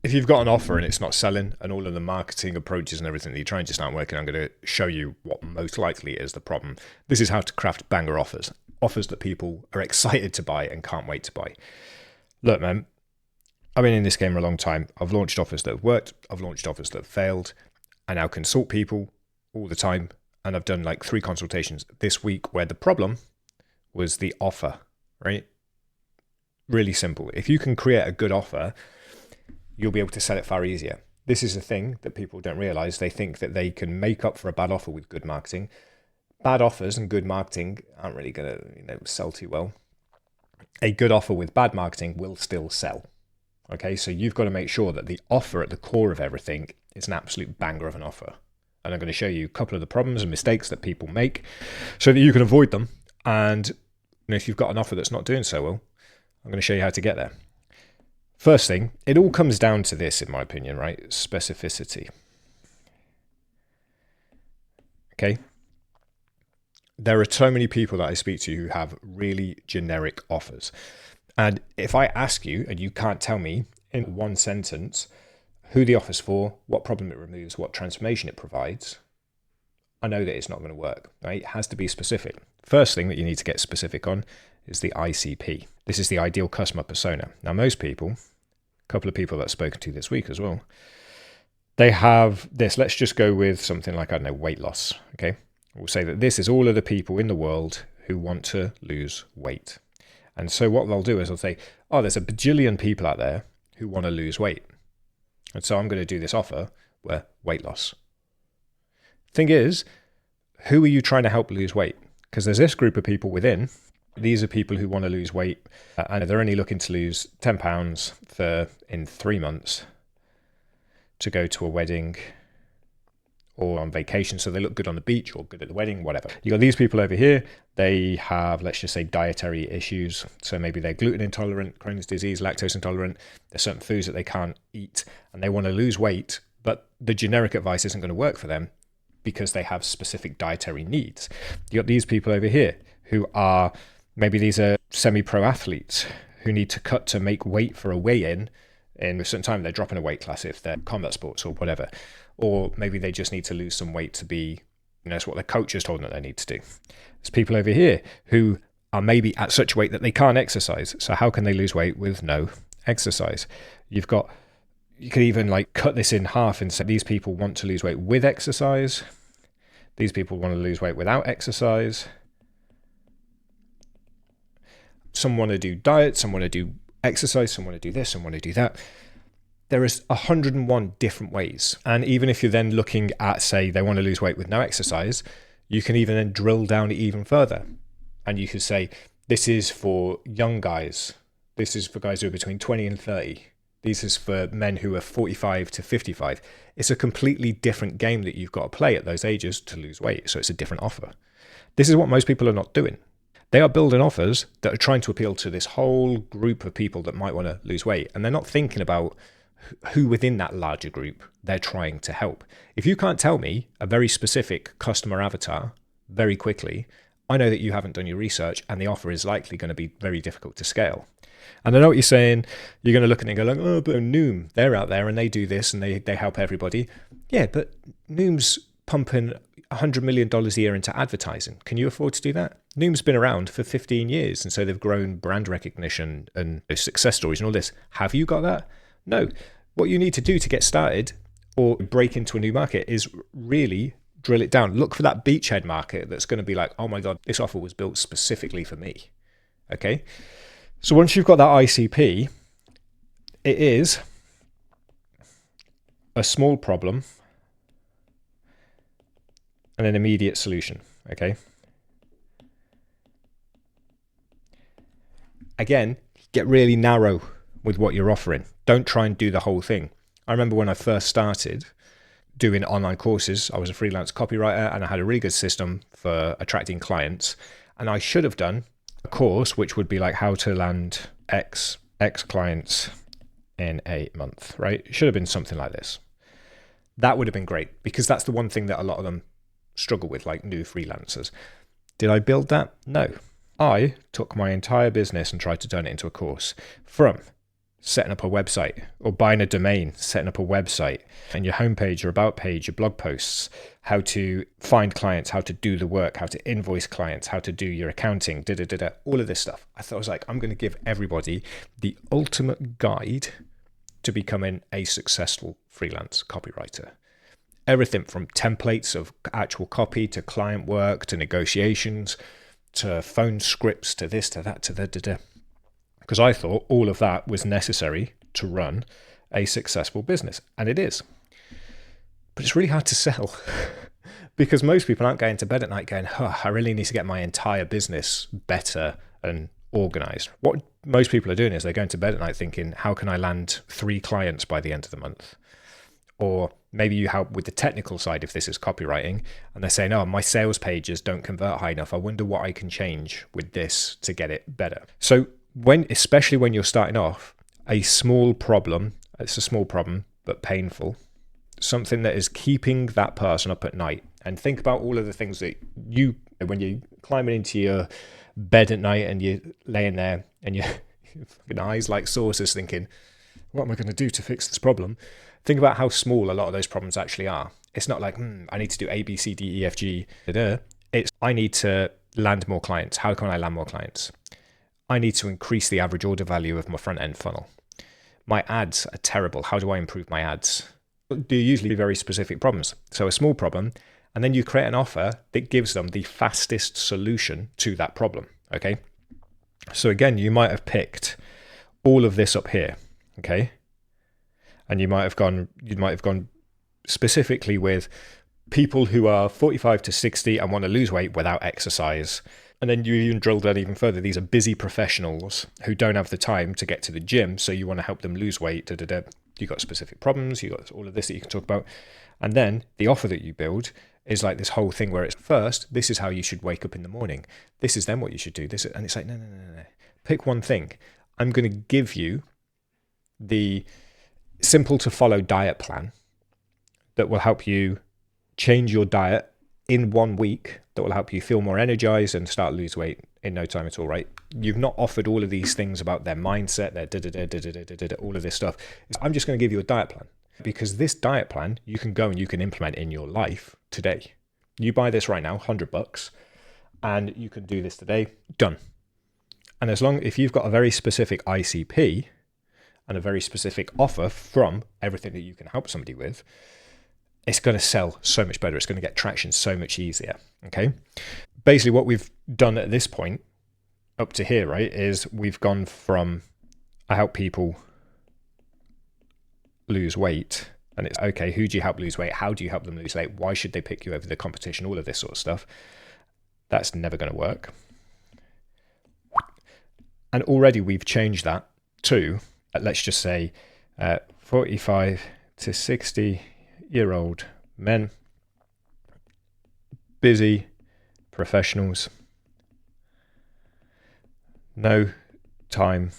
if you've got an offer and it's not selling and all of the marketing approaches and everything that you're trying just aren't working, I'm going to show you what most likely is the problem. This is how to craft banger offers. Offers that people are excited to buy and can't wait to buy. Look, man, I've been in this game for a long time. I've launched offers that have worked. I've launched offers that have failed. I now consult people all the time. And I've done like 3 consultations this week where the problem was the offer, right? Really simple. If you can create a good offer, you'll be able to sell it far easier. This is a thing that people don't realize. They think that they can make up for a bad offer with good marketing. Bad offers and good marketing aren't really going to, sell too well. A good offer with bad marketing will still sell. Okay, so you've got to make sure that the offer at the core of everything is an absolute banger of an offer. And I'm going to show you a couple of the problems and mistakes that people make so that you can avoid them. And if you've got an offer that's not doing so well, I'm going to show you how to get there. First thing, it all comes down to this, in my opinion, right? Specificity. Okay. There are so many people that I speak to who have really generic offers. And if I ask you and you can't tell me in one sentence who the offer's for, what problem it removes, what transformation it provides, I know that it's not going to work, right? It has to be specific. First thing that you need to get specific on is the ICP. This is the ideal customer persona. Now, most people, a couple of people that I've spoken to this week as well, they have this. Let's just go with something like, I don't know, weight loss, okay? We'll say that this is all of the people in the world who want to lose weight. And so what they'll do is they'll say, oh, there's a bajillion people out there who want to lose weight. And so I'm going to do this offer where weight loss. Thing is, who are you trying to help lose weight? Because there's this group of people within. These are people who want to lose weight and they're only looking to lose 10 pounds in 3 months to go to a wedding or on vacation, so they look good on the beach or good at the wedding, whatever. You got these people over here, they have, let's just say, dietary issues. So maybe they're gluten intolerant, Crohn's disease, lactose intolerant. There's certain foods that they can't eat and they want to lose weight, but the generic advice isn't going to work for them because they have specific dietary needs. You got these people over here who are, maybe these are semi-pro athletes who need to cut to make weight for a weigh-in a certain time. They're dropping a weight class if they're combat sports or whatever. Or maybe they just need to lose some weight to be, it's what their coach has told them that they need to do. There's people over here who are maybe at such weight that they can't exercise. So how can they lose weight with no exercise? You could even like cut this in half and say these people want to lose weight with exercise. These people want to lose weight without exercise. Some want to do diet, some want to do exercise, some want to do this, some want to do that. There is 101 different ways. And even if you're then looking at, say, they want to lose weight with no exercise, you can even then drill down even further. And you could say, this is for young guys. This is for guys who are between 20 and 30. This is for men who are 45 to 55. It's a completely different game that you've got to play at those ages to lose weight. So it's a different offer. This is what most people are not doing. They are building offers that are trying to appeal to this whole group of people that might want to lose weight. And they're not thinking about who within that larger group they're trying to help. If you can't tell me a very specific customer avatar very quickly, I know that you haven't done your research and the offer is likely going to be very difficult to scale. And I know what you're saying. You're going to look at it and go like, oh, but Noom, they're out there and they do this and they help everybody. Yeah, but Noom's pumping $100 million a year into advertising. Can you afford to do that? Noom's been around for 15 years and so they've grown brand recognition and success stories and all this. Have you got that? No. What you need to do to get started or break into a new market is really drill it down. Look for that beachhead market that's going to be like, oh my God, this offer was built specifically for me. Okay. So once you've got that ICP, it is a small problem and an immediate solution. Okay. Again, get really narrow with what you're offering. Don't try and do the whole thing. I remember when I first started doing online courses, I was a freelance copywriter and I had a really good system for attracting clients. And I should have done a course which would be like how to land X clients in a month, right? It should have been something like this. That would have been great because that's the one thing that a lot of them struggle with, like new freelancers. Did I build that? No. I took my entire business and tried to turn it into a course from setting up a website, or buying a domain, setting up a website, and your homepage, your about page, your blog posts, how to find clients, how to do the work, how to invoice clients, how to do your accounting, all of this stuff. I thought, I was like, I'm going to give everybody the ultimate guide to becoming a successful freelance copywriter. Everything from templates of actual copy to client work to negotiations to phone scripts to this, to that, to the. Because I thought all of that was necessary to run a successful business. And it is. But it's really hard to sell because most people aren't going to bed at night going, I really need to get my entire business better and organized. What most people are doing is they're going to bed at night thinking, how can I land 3 clients by the end of the month? Or maybe you help with the technical side if this is copywriting, and they're saying, my sales pages don't convert high enough. I wonder what I can change with this to get it better. So especially when you're starting off, a small problem, it's a small problem, but painful, something that is keeping that person up at night. And think about all of the things that when you're climbing into your bed at night and you're laying there and your eyes like saucers thinking, what am I going to do to fix this problem? Think about how small a lot of those problems actually are. It's not like, I need to do A, B, C, D, E, F, G. It's, I need to land more clients. How can I land more clients? I need to increase the average order value of my front end funnel. My ads are terrible. How do I improve my ads? Do usually very specific problems. So a small problem, and then you create an offer that gives them the fastest solution to that problem. Okay. So again, you might have picked all of this up here. Okay. And you might have gone specifically with people who are 45 to 60 and want to lose weight without exercise. And then you even drill down even further. These are busy professionals who don't have the time to get to the gym. So you want to help them lose weight. You've got specific problems. You've got all of this that you can talk about. And then the offer that you build is like this whole thing where it's first, this is how you should wake up in the morning. This is then what you should do. And it's like, no. Pick one thing. I'm going to give you the simple to follow diet plan that will help you change your diet in 1 week, that will help you feel more energized and start lose weight in no time at all, right? You've not offered all of these things about their mindset, their all of this stuff. I'm just going to give you a diet plan, because this diet plan you can go and you can implement in your life today. You buy this right now, $100, and you can do this today, done. And if you've got a very specific ICP and a very specific offer from everything that you can help somebody with, it's going to sell so much better. It's going to get traction so much easier. Okay. Basically what we've done at this point up to here, right, is we've gone from I help people lose weight, and it's okay, who do you help lose weight? How do you help them lose weight? Why should they pick you over the competition? All of this sort of stuff. That's never going to work. And already we've changed that to, let's just say, 45 to 60-year-old men, busy professionals, no time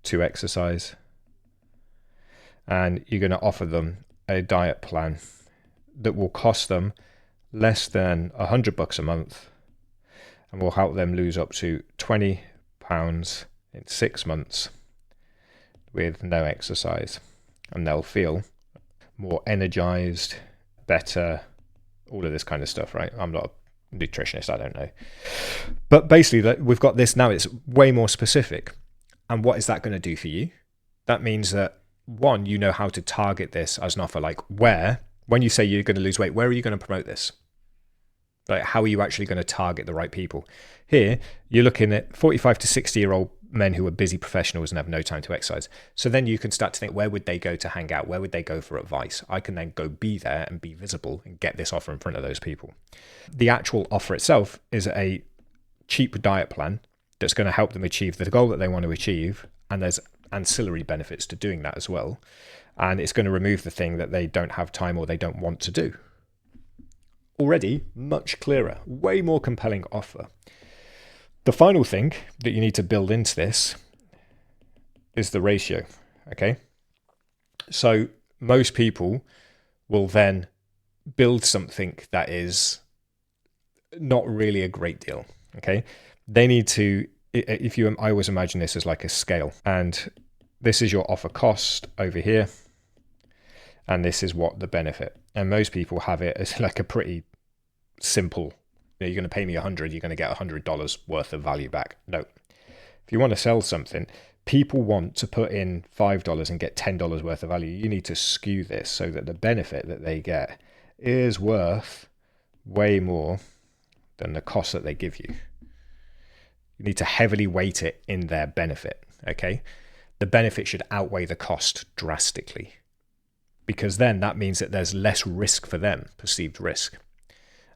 to exercise, and you're going to offer them a diet plan that will cost them less than $100 a month and will help them lose up to 20 pounds in 6 months with no exercise, and they'll feel more energized, better, all of this kind of stuff, right? I'm not a nutritionist, I don't know. But basically, we've got this now, it's way more specific. And what is that going to do for you? That means that, one, you know how to target this as an offer. Like when you say you're going to lose weight, where are you going to promote this? Like, how are you actually going to target the right people? Here, you're looking at 45 to 60-year-old men who are busy professionals and have no time to exercise. So then you can start to think, where would they go to hang out? Where would they go for advice? I can then go be there and be visible and get this offer in front of those people. The actual offer itself is a cheap diet plan that's going to help them achieve the goal that they want to achieve. And there's ancillary benefits to doing that as well. And it's going to remove the thing that they don't have time or they don't want to do. Already much clearer, way more compelling offer. The final thing that you need to build into this is the ratio, okay? So most people will then build something that is not really a great deal, okay? They need to, I always imagine this as like a scale, and this is your offer cost over here, and this is what the benefit. And most people have it as like a pretty simple, you're going to pay me 100, you're going to get $100 worth of value back. No. If you want to sell something, people want to put in $5 and get $10 worth of value. You need to skew this so that the benefit that they get is worth way more than the cost that they give you. You need to heavily weight it in their benefit, okay? The benefit should outweigh the cost drastically, because then that means that there's less risk for them, perceived risk.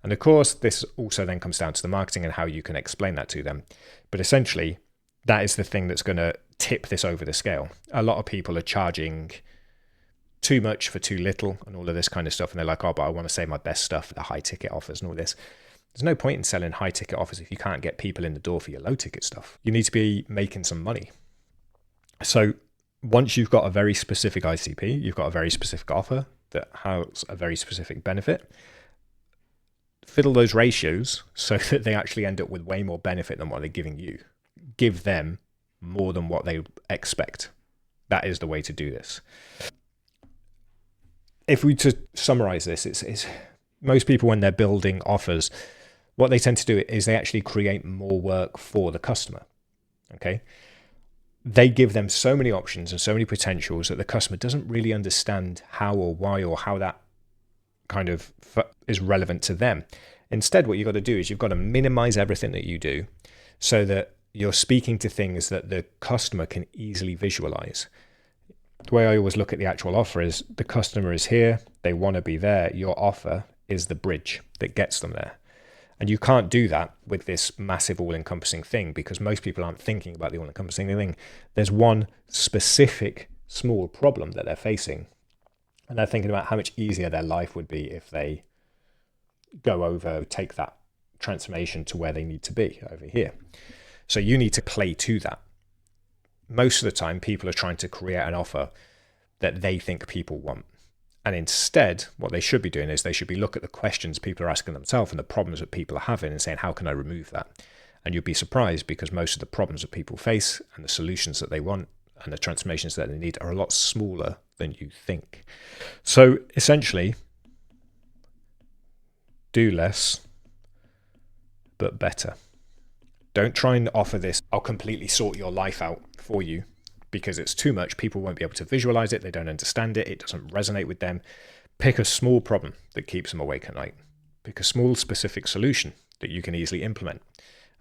And of course, this also then comes down to the marketing and how you can explain that to them. But essentially, that is the thing that's going to tip this over the scale. A lot of people are charging too much for too little and all of this kind of stuff. And they're like, oh, but I want to say my best stuff, the high ticket offers and all this. There's no point in selling high ticket offers if you can't get people in the door for your low ticket stuff. You need to be making some money. So once you've got a very specific ICP, you've got a very specific offer that has a very specific benefit, fiddle those ratios so that they actually end up with way more benefit than what they're giving you. Give them more than what they expect. That is the way to do this. If we to summarize this, it's most people when they're building offers, what they tend to do is they actually create more work for the customer. Okay. They give them so many options and so many potentials that the customer doesn't really understand how or why or how that kind of is relevant to them. Instead, what you've got to do is you've got to minimize everything that you do so that you're speaking to things that the customer can easily visualize. The way I always look at the actual offer is the customer is here, they want to be there. Your offer is the bridge that gets them there. And you can't do that with this massive all-encompassing thing because most people aren't thinking about the all-encompassing thing. There's one specific small problem that they're facing, and they're thinking about how much easier their life would be if they take that transformation to where they need to be over here. So you need to play to that. Most of the time, people are trying to create an offer that they think people want. And instead, what they should be doing is they should be looking at the questions people are asking themselves and the problems that people are having and saying, how can I remove that? And you'd be surprised because most of the problems that people face and the solutions that they want and the transformations that they need are a lot smaller than you think. So essentially, do less, but better. Don't try and offer this, I'll completely sort your life out for you, because it's too much. People won't be able to visualize it. They don't understand it. It doesn't resonate with them. Pick a small problem that keeps them awake at night. Pick a small specific solution that you can easily implement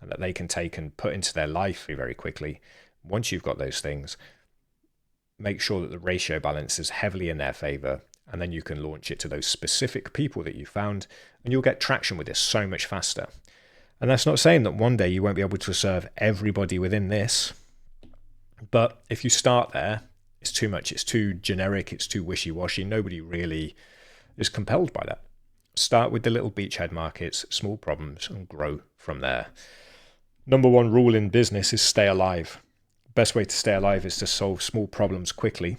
and that they can take and put into their life very quickly. Once you've got those things, make sure that the ratio balance is heavily in their favor, and then you can launch it to those specific people that you found, and you'll get traction with this so much faster. And that's not saying that one day you won't be able to serve everybody within this. But if you start there, it's too much. It's too generic. It's too wishy-washy. Nobody really is compelled by that. Start with the little beachhead markets, small problems, and grow from there. Number one rule in business is stay alive. Best way to stay alive is to solve small problems quickly,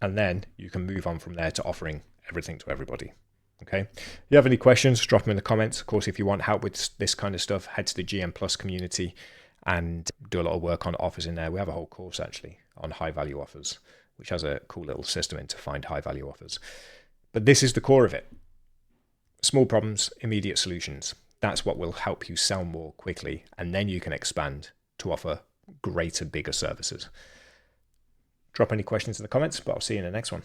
and then you can move on from there to offering everything to everybody. Okay. If you have any questions, drop them in the comments. Of course, if you want help with this kind of stuff, head to the GM Plus community and do a lot of work on offers in there. We have a whole course actually on high value offers, which has a cool little system in to find high value offers. But this is the core of it. Small problems, immediate solutions. That's what will help you sell more quickly. And then you can expand to offer greater, bigger services. Drop any questions in the comments, but I'll see you in the next one.